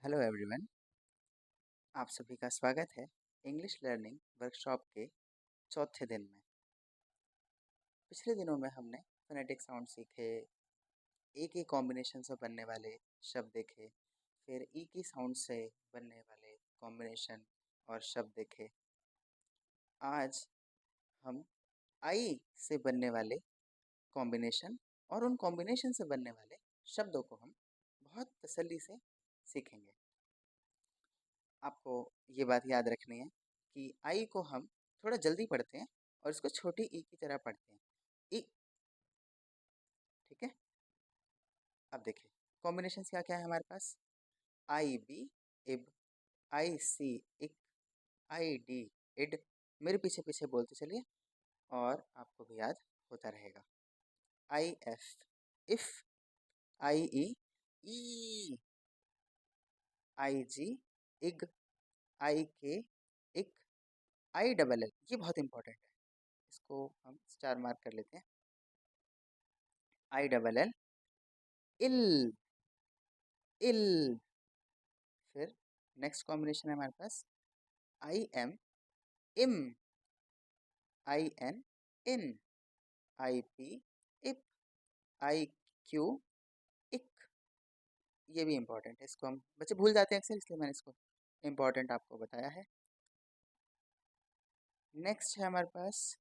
Hello everyone. आप सभी का स्वागत है इंग्लिश लर्निंग वर्कशॉप के चौथे दिन में। पिछले दिनों में हमने फोनेटिक साउंड सीखे, ए के कॉम्बिनेशन से बनने वाले शब्द देखे, फिर ई की साउंड से बनने वाले कॉम्बिनेशन और शब्द देखे। आज हम आई से बनने वाले कॉम्बिनेशन और उन कॉम्बिनेशन से बनने वाले शब्दों को हम बहुत तसल्ली से सीखेंगे। आपको ये बात याद रखनी है कि आई को हम थोड़ा जल्दी पढ़ते हैं और इसको छोटी ई की तरह पढ़ते हैं। ई, ठीक है। अब देखिए कॉम्बिनेशन क्या क्या है हमारे पास। आई बी इब, आई सी इक, आई डी इड। मेरे पीछे पीछे बोलते चलिए और आपको भी याद होता रहेगा। I F if, I E, I G इग, आई के इक, आई डबल एल। ये बहुत इंपॉर्टेंट है, इसको हम स्टार मार्क कर लेते हैं। आई डबल एल इल, इल। फिर नेक्स्ट कॉम्बिनेशन है हमारे पास आई एम इम, I N in, I P इप, आई क्यू इक। ये भी इंपॉर्टेंट है, इसको हम बच्चे भूल जाते हैं अक्सर, इसलिए मैंने इसको इम्पोर्टेंट आपको बताया है। नेक्स्ट है हमारे पास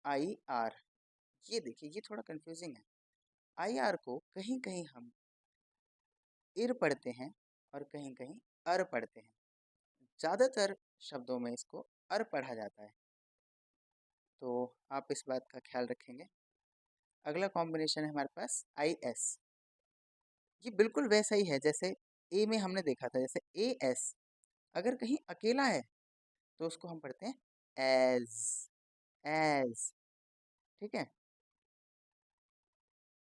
आई आर। ये देखिए ये थोड़ा कंफ्यूजिंग है। आई आर को कहीं कहीं हम इर पढ़ते हैं और कहीं कहीं अर पढ़ते हैं। ज़्यादातर शब्दों में इसको अर पढ़ा जाता है, तो आप इस बात का ख्याल रखेंगे। अगला कॉम्बिनेशन है हमारे पास आई एस। ये बिल्कुल वैसा ही है जैसे ए में हमने देखा था। जैसे ए एस अगर कहीं अकेला है तो उसको हम पढ़ते हैं एज, एज। ठीक है।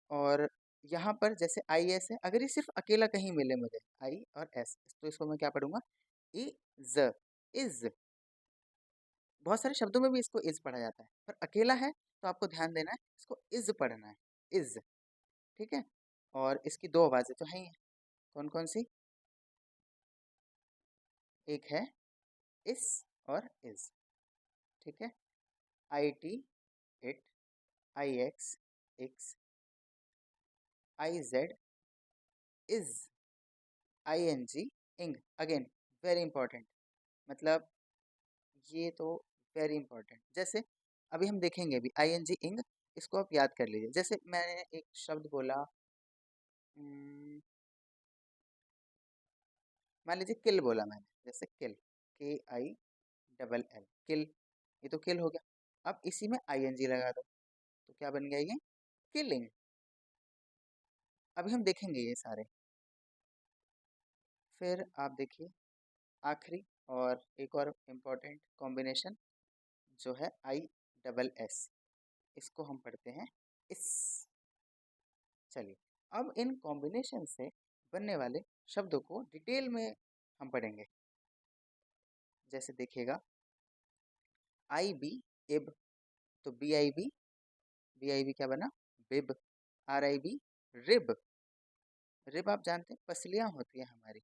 और यहाँ पर जैसे आई एस है, अगर ये सिर्फ अकेला कहीं मिले मुझे आई और एस, तो इसको मैं क्या पढ़ूंगा, इज, इज। बहुत सारे शब्दों में भी इसको इज पढ़ा जाता है, पर अकेला है तो आपको ध्यान देना है, इसको इज पढ़ना है, इज। ठीक है। और इसकी दो आवाजें तो हैं ही हैं। कौन कौन सी? एक है इस और इज। ठीक है। I T it, I X ix, I Z iz, I N G ing. Again very important, मतलब ये तो वेरी इंपॉर्टेंट। जैसे अभी हम देखेंगे भी आई एन जी इंग, इसको आप याद कर लीजिए। जैसे मैंने एक शब्द बोला, मान लीजिए किल बोला मैंने, जैसे किल, के आई डबल एल, किल। ये तो किल हो गया। अब इसी में आई एन जी लगा दो तो क्या बन गया, ये किलिंग। अभी हम देखेंगे ये सारे। फिर आप देखिए आखिरी और एक और इम्पोर्टेंट कॉम्बिनेशन जो है आई डबल एस, इसको हम पढ़ते हैं इस। चलिए अब इन कॉम्बिनेशन से बनने वाले शब्दों को डिटेल में हम पढ़ेंगे। जैसे देखिएगा आई बी इब, तो बी आई बी क्या बना, bib. R I B rib, rib आप जानते हैं पसलियां होती है हमारी।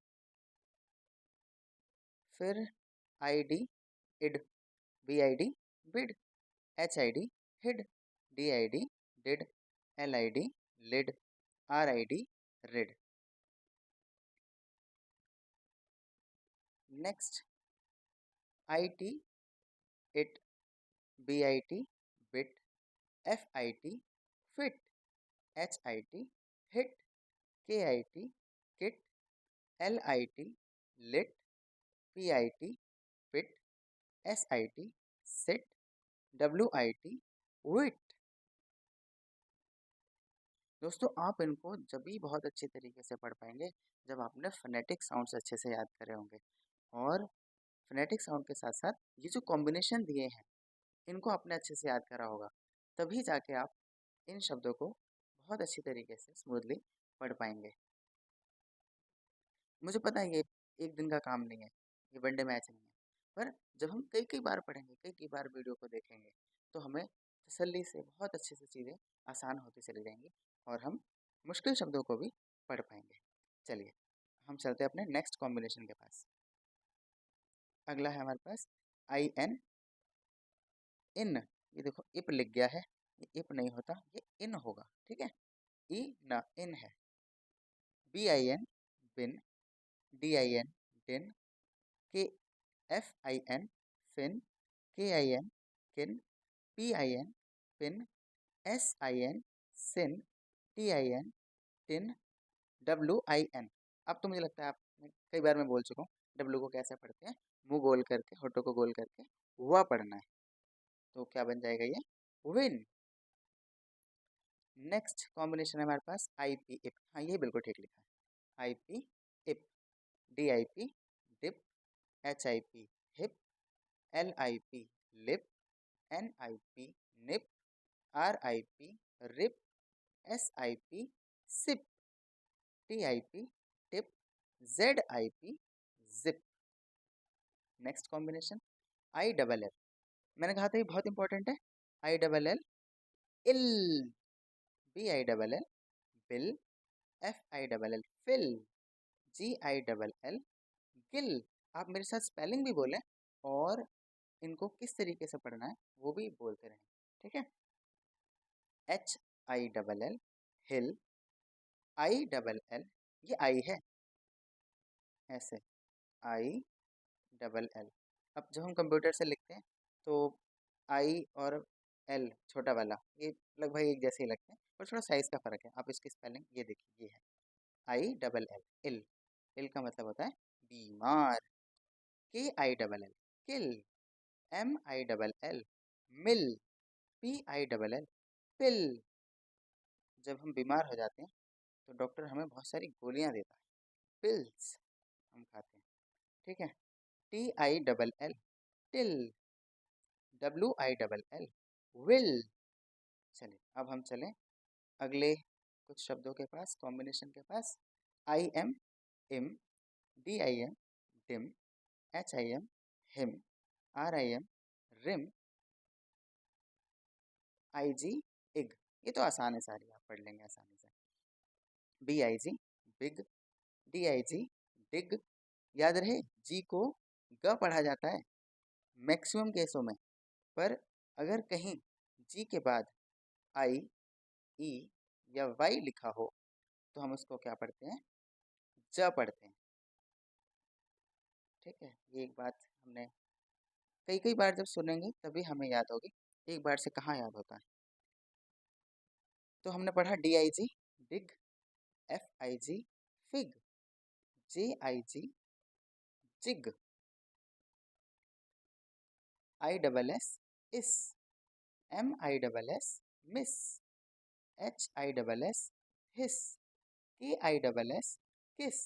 फिर I D id, B I D bid, H I D hid, D I D did, L I D lid, R I D rid. Next I T it, B I T bit, F I T fit, H I T hit, K I T kit, L I T lit, P I T pit, S I T sit, W I T wit. दोस्तों आप इनको जब भी बहुत अच्छे तरीके से पढ़ पाएंगे जब आपने फोनेटिक साउंड्स अच्छे से याद करे होंगे। और फोनेटिक साउंड के साथ साथ ये जो कॉम्बिनेशन दिए हैं इनको आपने अच्छे से याद करा होगा, तभी जाके आप इन शब्दों को बहुत अच्छी तरीके से स्मूथली पढ़ पाएंगे। मुझे पता है ये एक दिन का काम नहीं है, ये वनडे मैच नहीं है, पर जब हम कई कई बार पढ़ेंगे, कई कई बार वीडियो को देखेंगे, तो हमें तसल्ली से बहुत अच्छे से चीज़ें आसान होती चली जाएंगी और हम मुश्किल शब्दों को भी पढ़ पाएंगे। चलिए हम चलते हैं अपने नेक्स्ट कॉम्बिनेशन के पास। अगला है हमारे पास आई एन, इन। ये देखो इप लिख गया है, ये इप नहीं होता, ये इन होगा, ठीक है। ई न, इन है। B I N, bin. D I N, din. K F I N, fin. K I N, kin. P I N, pin. S I N, sin. T I N, tin. W I N. अब तो मुझे लगता है आप कई बार मैं बोल चुका हूँ डब्ल्यू को कैसे पढ़ते हैं, मुंह गोल करके, होठों को गोल करके हुआ पढ़ना है। तो क्या बन जाएगा ये, विन। नेक्स्ट कॉम्बिनेशन है हमारे पास आई पी इप। हाँ ये बिल्कुल ठीक लिखा है, I P ip. D I P, dip. H I P, hip. L I P, lip. N I P, nip. R I P, rip. S I P, sip. T I P, tip. Z I P, zip. Next combination I double L. मैंने कहा था ये बहुत important है। I double L, ill. B I double L, bill. F I double L, fill. G I double L, Gill. आप मेरे साथ spelling भी बोलें और इनको किस तरीके से पढ़ना है वो भी बोलते रहें, ठीक है। H I double L, hill. I double L, ये आई है, ऐसे आई डबल एल। अब जब हम कंप्यूटर से लिखते हैं तो आई और एल छोटा वाला ये लगभग एक जैसे ही लगते हैं, पर थोड़ा साइज का फर्क है। आप इसकी स्पेलिंग ये देखिए, ये है आई डबल एल, इल। इल का मतलब होता है बीमार। K I double L, kill. M I double L, mill. P I double L, pill. जब हम बीमार हो जाते हैं तो डॉक्टर हमें बहुत सारी गोलियां देता है, पिल्स हम खाते हैं, ठीक है। T I double L, till. W I double L, will. चलिए अब हम चलें अगले कुछ शब्दों के पास, कॉम्बिनेशन के पास। I M, im. D I M, dim. H I M, him. R I M, rim. I G, ig. ये तो आसान है, सारी आप पढ़ लेंगे आसानी से। B I G, big. D I G, dig. याद रहे जी को ग पढ़ा जाता है मैक्सिमम केसों में, पर अगर कहीं जी के बाद आई, ई या वाई लिखा हो तो हम उसको क्या पढ़ते हैं, ज पढ़ते हैं, ठीक है। ये एक बात हमने कई कई बार जब सुनेंगे तभी हमें याद होगी, एक बार से कहाँ याद होता है। तो हमने पढ़ा D I G, dig. F I G, fig. J I G, jig. I double S, is. M I double S, miss. H I double S, hiss. K I double S, kiss.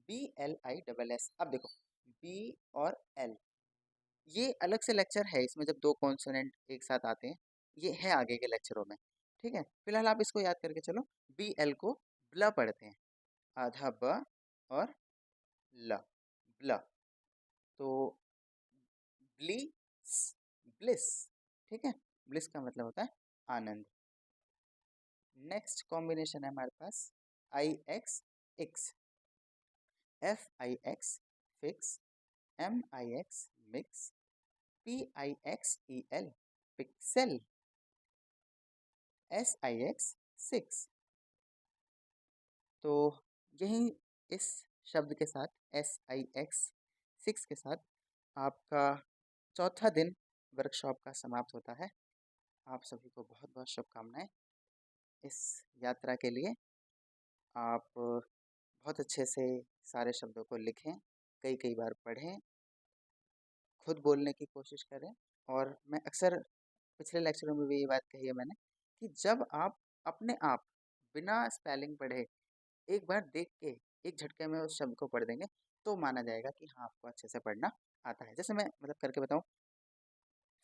B L I double S. अब देखो B और L ये अलग से lecture है, इसमें जब दो कॉन्सोनेंट एक साथ आते हैं ये है आगे के लेक्चरों में, ठीक है। फिलहाल आप इसको याद करके चलो, बी एल को ब्ल पढ़ते हैं, आधा ब और ल, ब्ल। तो ब्लिस, ब्लिस, ठीक है। ब्लिस का मतलब होता है आनंद। नेक्स्ट कॉम्बिनेशन है हमारे पास I X, ix. F I X, fix. M I X, mix. P I X E L, pixel. S I X, six. तो यही इस शब्द के साथ एस आई एक्स सिक्स के साथ आपका चौथा दिन वर्कशॉप का समाप्त होता है। आप सभी को बहुत बहुत शुभकामनाएं इस यात्रा के लिए। आप बहुत अच्छे से सारे शब्दों को लिखें, कई कई बार पढ़ें, खुद बोलने की कोशिश करें। और मैं अक्सर पिछले लेक्चरों में भी ये बात कही है मैंने कि जब आप अपने आप बिना स्पेलिंग पढ़े एक बार देख के एक झटके में उस शब्द को पढ़ देंगे तो माना जाएगा कि हाँ आपको अच्छे से पढ़ना आता है। जैसे मैं मतलब करके बताऊं,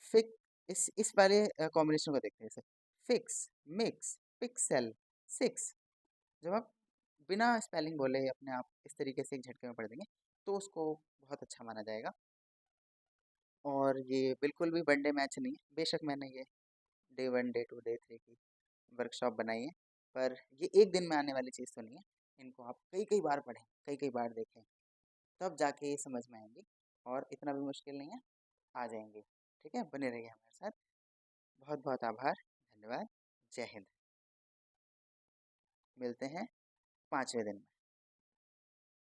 फिक, इस वाले कॉम्बिनेशन को देखते हैं, जैसे फिक्स, मिक्स, पिक्सेल, सिक्स। जब आप बिना स्पेलिंग बोले अपने आप इस तरीके से एक झटके में पढ़ देंगे तो उसको बहुत अच्छा माना जाएगा। और ये बिल्कुल भी वनडे मैच नहीं है, बेशक मैंने ये day one, day two, day three की वर्कशॉप बनाई है, पर ये एक दिन में आने वाली चीज़ तो नहीं है। इनको आप कई कई बार पढ़ें, कई कई बार देखें, तब जाके ये समझ में आएंगी और इतना भी मुश्किल नहीं है, आ जाएंगे। ठीक है, बने रहिए हमारे साथ। बहुत बहुत आभार, धन्यवाद, जय हिंद। मिलते हैं 5वें दिन में।